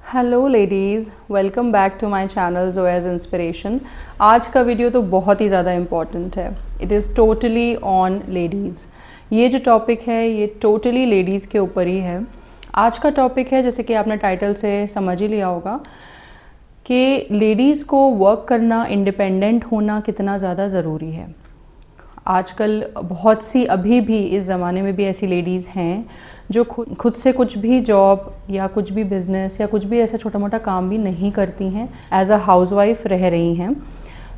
Hello ladies, welcome back to my channel Zoya's inspiration. आज का video तो बहुत ही ज़्यादा इम्पॉर्टेंट है। It is totally on ladies. ये जो टॉपिक है ये टोटली लेडीज़ के ऊपर ही है। आज का टॉपिक है, जैसे कि आपने टाइटल से समझ ही लिया होगा, कि लेडीज़ को वर्क करना, इंडिपेंडेंट होना कितना ज़्यादा ज़रूरी है। आजकल बहुत सी अभी भी इस ज़माने में भी ऐसी लेडीज़ हैं जो खुद से कुछ भी जॉब या कुछ भी बिज़नेस या कुछ भी ऐसा छोटा मोटा काम भी नहीं करती हैं, एज अ हाउसवाइफ रह रही हैं।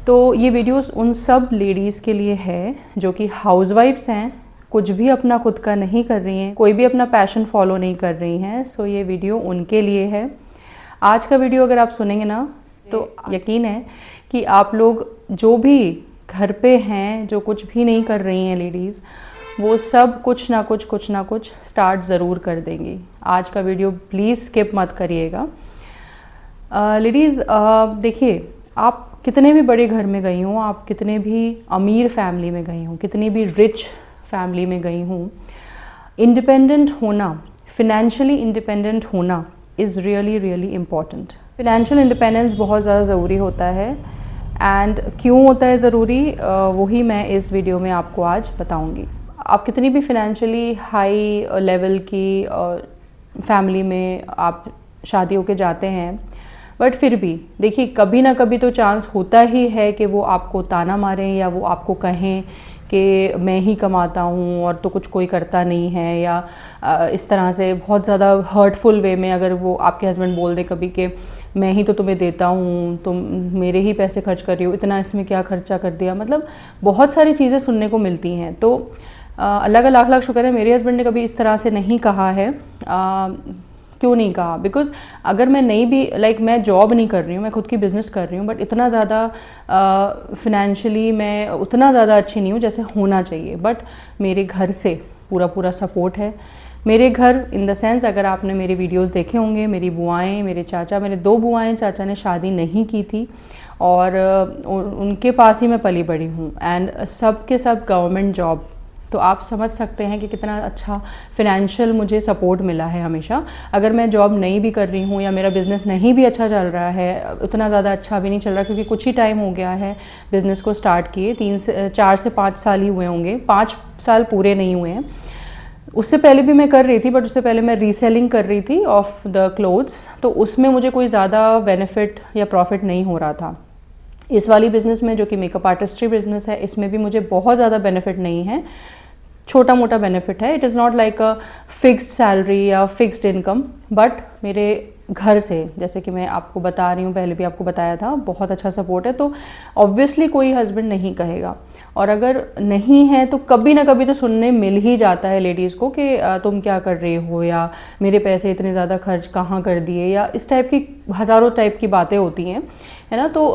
तो ये वीडियोस उन सब लेडीज़ के लिए है जो कि हाउसवाइफ्स हैं, कुछ भी अपना खुद का नहीं कर रही हैं, कोई भी अपना पैशन फॉलो नहीं कर रही हैं। सो ये वीडियो उनके लिए है। आज का वीडियो अगर आप सुनेंगे ना तो यकीन है कि आप लोग जो भी घर पे हैं, जो कुछ भी नहीं कर रही हैं लेडीज़, वो सब कुछ ना कुछ स्टार्ट ज़रूर कर देंगी। आज का वीडियो प्लीज़ स्किप मत करिएगा। लेडीज़ देखिए, आप कितने भी बड़े घर में गई हों, आप कितने भी अमीर फैमिली में गई हों, कितनी भी रिच फैमिली में गई हों, इंडिपेंडेंट होना, फिनेंशियली इंडिपेंडेंट होना is really really important. Financial independence बहुत ज़्यादा ज़रूरी होता है। एंड क्यों होता है ज़रूरी, वही मैं इस वीडियो में आपको आज बताऊंगी। आप कितनी भी फिनेंशियली हाई लेवल की फैमिली में आप शादी होके जाते हैं, बट फिर भी देखिए, कभी ना कभी तो चांस होता ही है कि वो आपको ताना मारें या वो आपको कहें कि मैं ही कमाता हूँ और तो कुछ कोई करता नहीं है, या इस तरह से बहुत ज़्यादा हर्टफुल वे में अगर वो आपके हस्बैंड बोल दे कभी कि मैं ही तो तुम्हें देता हूँ, तुम मेरे ही पैसे खर्च कर रही हो, इतना इसमें क्या खर्चा कर दिया। मतलब बहुत सारी चीज़ें सुनने को मिलती हैं। तो अल्लाह का लाख लाख शुक्र है, मेरे हस्बैंड ने कभी इस तरह से नहीं कहा है। क्यों नहीं कहा? बिकॉज़ अगर मैं नहीं भी मैं जॉब नहीं कर रही हूँ, मैं खुद की बिज़नेस कर रही हूँ, बट इतना ज़्यादा फिनेंशियली मैं उतना ज़्यादा अच्छी नहीं हूँ जैसे होना चाहिए। बट मेरे घर से पूरा सपोर्ट है। मेरे घर इन द सेंस, अगर आपने मेरे वीडियोस देखे होंगे, मेरी बुआएं, मेरे चाचा, मेरे 2 बुआएं, चाचा ने शादी नहीं की थी और उनके पास ही मैं पली बड़ी हूँ। एंड सब के सब गवर्नमेंट जॉब। तो आप समझ सकते हैं कि कितना अच्छा फिनेंशियल मुझे सपोर्ट मिला है हमेशा। अगर मैं जॉब नहीं भी कर रही हूँ या मेरा बिज़नेस नहीं भी अच्छा चल रहा है, उतना ज़्यादा अच्छा भी नहीं चल रहा, क्योंकि कुछ ही टाइम हो गया है बिज़नेस को स्टार्ट किए, 4 से 5 साल ही हुए होंगे, 5 साल पूरे नहीं हुए हैं। उससे पहले भी मैं कर रही थी, बट उससे पहले मैं रीसेलिंग कर रही थी ऑफ द क्लोथ्स, तो उसमें मुझे कोई ज़्यादा बेनिफिट या प्रॉफिट नहीं हो रहा था। इस वाली बिज़नेस में, जो कि मेकअप आर्टिस्ट्री बिज़नेस है, इसमें भी मुझे बहुत ज़्यादा बेनिफिट नहीं है, छोटा मोटा बेनिफिट है। It is not like a fixed salary या फिक्स्ड इनकम, बट मेरे घर से, जैसे कि मैं आपको बता रही हूँ, पहले भी आपको बताया था, बहुत अच्छा सपोर्ट है। तो ऑब्वियसली कोई हस्बैंड नहीं कहेगा, और अगर नहीं है तो कभी ना कभी तो सुनने मिल ही जाता है लेडीज़ को कि तुम क्या कर रही हो, या मेरे पैसे इतने ज़्यादा खर्च कहाँ कर दिए, या इस टाइप की हज़ारों टाइप की बातें होती हैं, है ना। तो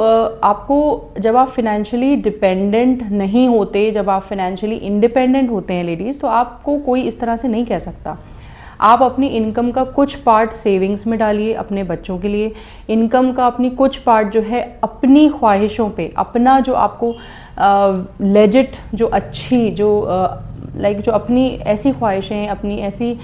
आपको, जब आप फिनेंशियली डिपेंडेंट नहीं होते, जब आप फिनेंशियली इंडिपेंडेंट होते हैं लेडीज़, तो आपको कोई इस तरह से नहीं कह सकता। आप अपनी इनकम का कुछ पार्ट सेविंग्स में डालिए अपने बच्चों के लिए, इनकम का अपनी कुछ पार्ट जो है अपनी ख्वाहिशों पे, अपना जो आपको लेजिट, जो अच्छी, जो जो अपनी ऐसी ख्वाहिशें, अपनी ऐसी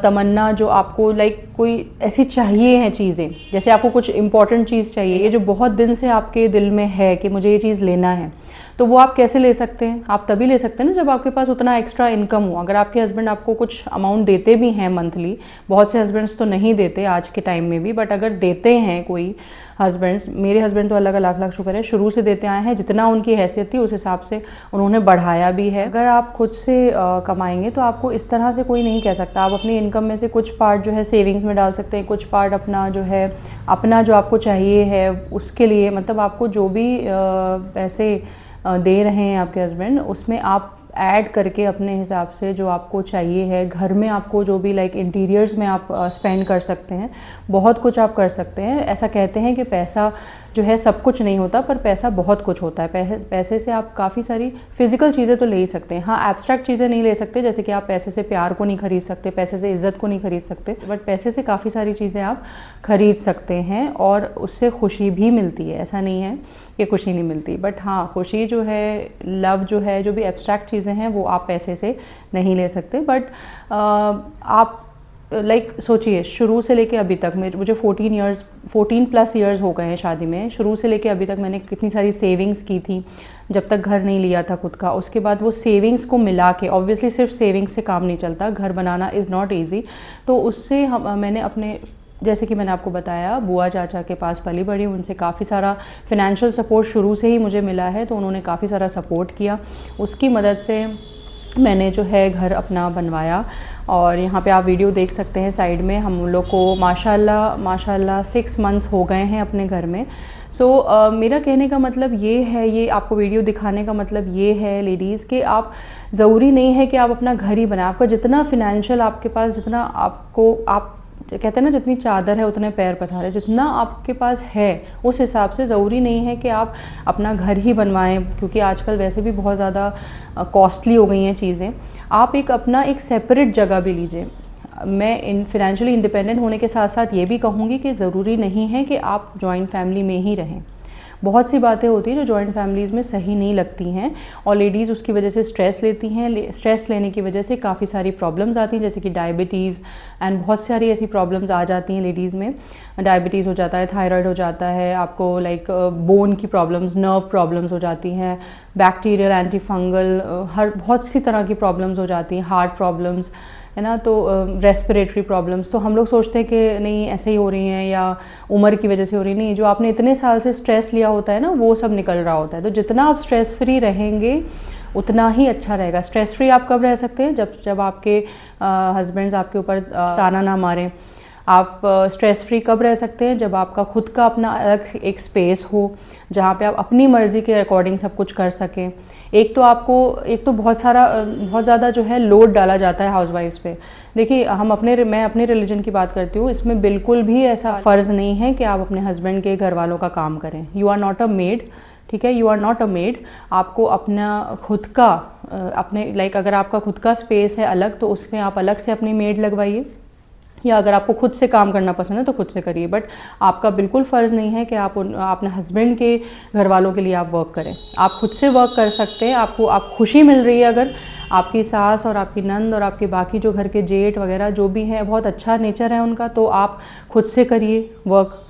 तमन्ना जो आपको कोई ऐसी चाहिए हैं चीज़ें, जैसे आपको कुछ इंपॉर्टेंट चीज़ चाहिए, ये जो बहुत दिन से आपके दिल में है कि मुझे ये चीज़ लेना है, तो वो आप कैसे ले सकते हैं? आप तभी ले सकते हैं ना जब आपके पास उतना एक्स्ट्रा इनकम हो। अगर आपके हस्बैंड आपको कुछ अमाउंट देते भी हैं मंथली, बहुत से हस्बैंड्स तो नहीं देते आज के टाइम में भी, बट अगर देते हैं कोई हस्बैंड्स, मेरे हस्बैंड तो अल्लाह का लाख लाख शुक्र है, शुरू से देते आए हैं, जितना उनकी हैसियत थी उस हिसाब से उन्होंने बढ़ाया भी है। अगर आप खुद से कमाएंगे तो आपको इस तरह से कोई नहीं कह सकता। आप अपनी इनकम में से कुछ पार्ट जो है सेविंग्स में डाल सकते हैं, कुछ पार्ट अपना जो है, अपना जो आपको चाहिए है उसके लिए, मतलब आपको जो भी पैसे दे रहे हैं आपके हस्बैंड, उसमें आप ऐड करके अपने हिसाब से जो आपको चाहिए है, घर में आपको जो भी इंटीरियर्स में आप स्पेंड कर सकते हैं, बहुत कुछ आप कर सकते हैं। ऐसा कहते हैं कि पैसा जो है सब कुछ नहीं होता, पर पैसा बहुत कुछ होता है। पैसे से आप काफ़ी सारी फिजिकल चीज़ें तो ले ही सकते हैं। हाँ, एब्स्ट्रैक्ट चीज़ें नहीं ले सकते, जैसे कि आप पैसे से प्यार को नहीं खरीद सकते, पैसे से इज़्ज़त को नहीं खरीद सकते, बट पैसे से काफ़ी सारी चीज़ें आप खरीद सकते हैं और उससे खुशी भी मिलती है। ऐसा नहीं है कि खुशी नहीं मिलती, बट हाँ, खुशी जो है, लव जो है, जो भी एब्स्ट्रैक्ट चीज़ें हैं, वो आप पैसे से नहीं ले सकते। बट आप सोचिए शुरू से लेके अभी तक मुझे 14+ ईयर्स हो गए हैं शादी में। शुरू से लेके अभी तक मैंने कितनी सारी सेविंग्स की थी जब तक घर नहीं लिया था खुद का। उसके बाद वो सेविंग्स को मिला के, ऑब्वियसली सिर्फ सेविंग्स से काम नहीं चलता, घर बनाना इज़ नॉट ईजी। तो उससे मैंने अपने, जैसे कि मैंने आपको बताया, बुआ चाचा के पास पली बड़ी, उनसे काफ़ी सारा फिनेंशियल सपोर्ट शुरू से ही मुझे मिला है। तो उन्होंने काफ़ी सारा सपोर्ट किया, उसकी मदद से मैंने जो है घर अपना बनवाया। और यहाँ पे आप वीडियो देख सकते हैं साइड में, हम लोग को माशाल्लाह 6 मंथ्स हो गए हैं अपने घर में। सो मेरा कहने का मतलब ये है, ये आपको वीडियो दिखाने का मतलब ये है लेडीज़, कि आप ज़रूरी नहीं है कि आप अपना घर ही बनाएं। आपका जितना फिनेंशियल आपके पास, जितना आप कहते हैं ना, जितनी चादर है उतने पैर पसारे, जितना आपके पास है उस हिसाब से, ज़रूरी नहीं है कि आप अपना घर ही बनवाएं, क्योंकि आजकल वैसे भी बहुत ज़्यादा कॉस्टली हो गई हैं चीज़ें। आप अपना एक सेपरेट जगह भी लीजिए। मैं फिनेंशियली इंडिपेंडेंट होने के साथ साथ ये भी कहूँगी कि ज़रूरी नहीं है कि आप जॉइंट फैमिली में ही रहें। बहुत सी बातें होती हैं जो जॉइंट फैमिलीज़ में सही नहीं लगती हैं, और लेडीज़ उसकी वजह से स्ट्रेस लेती हैं। स्ट्रेस लेने की वजह से काफ़ी सारी प्रॉब्लम्स आती हैं, जैसे कि डायबिटीज़ एंड बहुत सारी ऐसी प्रॉब्लम्स आ जाती हैं लेडीज़ में। डायबिटीज़ हो जाता है, थायराइड हो जाता है, आपको बोन की प्रॉब्लम्स, नर्व प्रॉब्लम्स हो जाती हैं, बैक्टीरियल, एंटी फंगल, बहुत सी तरह की प्रॉब्लम्स हो जाती हैं, हार्ट प्रॉब्लम्स, है ना। तो रेस्पिरेटरी प्रॉब्लम्स, तो हम लोग सोचते हैं कि नहीं ऐसे ही हो रही हैं या उम्र की वजह से हो रही, नहीं, जो आपने इतने साल से स्ट्रेस लिया होता है ना, वो सब निकल रहा होता है। तो जितना आप स्ट्रेस फ्री रहेंगे उतना ही अच्छा रहेगा। स्ट्रेस फ्री आप कब रह सकते हैं? जब आपके हस्बैंड्स आपके ऊपर ताना ना मारें। आप स्ट्रेस फ्री कब रह सकते हैं? जब आपका खुद का अपना अलग एक स्पेस हो, जहाँ पे आप अपनी मर्ज़ी के अकॉर्डिंग सब कुछ कर सकें। एक तो बहुत ज़्यादा जो है लोड डाला जाता है हाउसवाइफ्स पे। देखिए, मैं अपने रिलीजन की बात करती हूँ, इसमें बिल्कुल भी ऐसा फ़र्ज़ नहीं है कि आप अपने हस्बैंड के घर वालों का काम करें। You are not a maid, ठीक है, you are not a maid. आपको अपना खुद का अपने अगर आपका खुद का स्पेस है अलग, तो उसमें आप अलग से अपनी मेड लगवाइए, या अगर आपको खुद से काम करना पसंद है तो खुद से करिए। बट आपका बिल्कुल फ़र्ज़ नहीं है कि आप अपने हस्बैंड के घर वालों के लिए आप वर्क करें। आप खुद से वर्क कर सकते हैं। आप खुशी मिल रही है, अगर आपकी सास और आपकी नंद और आपके बाकी जो घर के जेठ वगैरह जो भी हैं, बहुत अच्छा नेचर है उनका, तो आप खुद से करिए वर्क।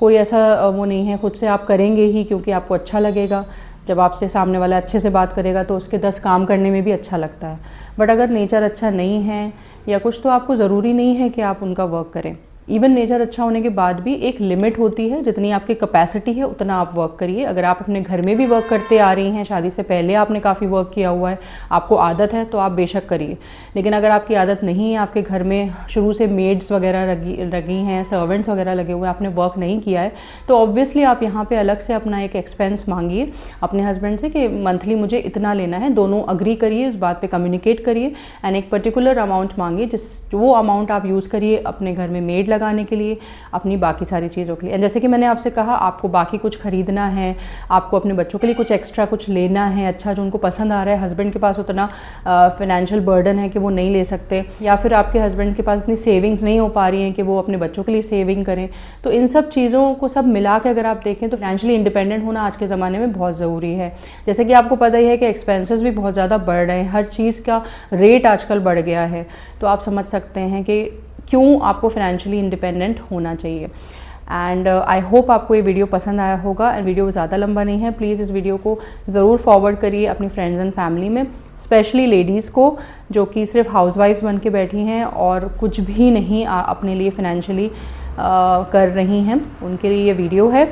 कोई ऐसा वो नहीं है, खुद से आप करेंगे ही क्योंकि आपको अच्छा लगेगा। जब आपसे सामने वाला अच्छे से बात करेगा तो उसके 10 काम करने में भी अच्छा लगता है। बट अगर नेचर अच्छा नहीं है या कुछ, तो आपको ज़रूरी नहीं है कि आप उनका वर्क करें। इवन नेचर अच्छा होने के बाद भी एक लिमिट होती है, जितनी आपकी कैपेसिटी है उतना आप वर्क करिए। अगर आप अपने घर में भी वर्क करते आ रही हैं, शादी से पहले आपने काफ़ी वर्क किया हुआ है, आपको आदत है, तो आप बेशक करिए। लेकिन अगर आपकी आदत नहीं है, आपके घर में शुरू से मेड्स वगैरह लगी हैं, सर्वेंट्स वगैरह लगे हुए हैं, आपने वर्क नहीं किया है, तो ऑब्वियसली आप यहाँ पर अलग से अपना एक एक्सपेंस मांगिए अपने हस्बैंड से कि मंथली मुझे इतना लेना है। दोनों अग्री करिए, इस बात पर कम्युनिकेट करिए एंड एक पर्टिकुलर अमाउंट मांगिए, वो अमाउंट आप यूज़ करिए अपने घर में मेड लगाने के लिए, अपनी बाकी सारी चीज़ों के लिए। जैसे कि मैंने आपसे कहा, आपको बाकी कुछ खरीदना है, आपको अपने बच्चों के लिए कुछ एक्स्ट्रा कुछ लेना है, अच्छा जो उनको पसंद आ रहा है, हस्बैंड के पास उतना फाइनेंशियल बर्डन है कि वो नहीं ले सकते, या फिर आपके हस्बैंड के पास इतनी सेविंग्स नहीं हो पा रही हैं कि वो अपने बच्चों के लिए सेविंग करें, तो इन सब चीज़ों को सब मिला के अगर आप देखें तो फाइनेंशियली इंडिपेंडेंट होना आज के ज़माने में बहुत ज़रूरी है। जैसे कि आपको पता ही है कि एक्सपेंसेस भी बहुत ज़्यादा बढ़ रहे हैं, हर चीज़ का रेट आजकल बढ़ गया है, तो आप समझ सकते हैं कि क्यों आपको फाइनेंशियली इंडिपेंडेंट होना चाहिए। एंड आई होप आपको ये वीडियो पसंद आया होगा। एंड वीडियो ज़्यादा लंबा नहीं है, प्लीज़ इस वीडियो को ज़रूर फॉरवर्ड करिए अपनी फ्रेंड्स एंड फैमिली में, स्पेशली लेडीज़ को जो कि सिर्फ हाउसवाइफ्स बन के बैठी हैं और कुछ भी नहीं अपने लिए फाइनेंशियली कर रही हैं, उनके लिए ये वीडियो है।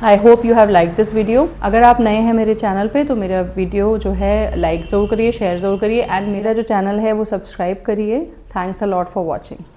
I hope you have like this video. अगर आप नए हैं मेरे चैनल पे तो मेरा वीडियो जो है लाइक ज़रूर करिए, शेयर ज़रूर करिए एंड मेरा जो चैनल है वो सब्सक्राइब करिए। Thanks a lot for watching.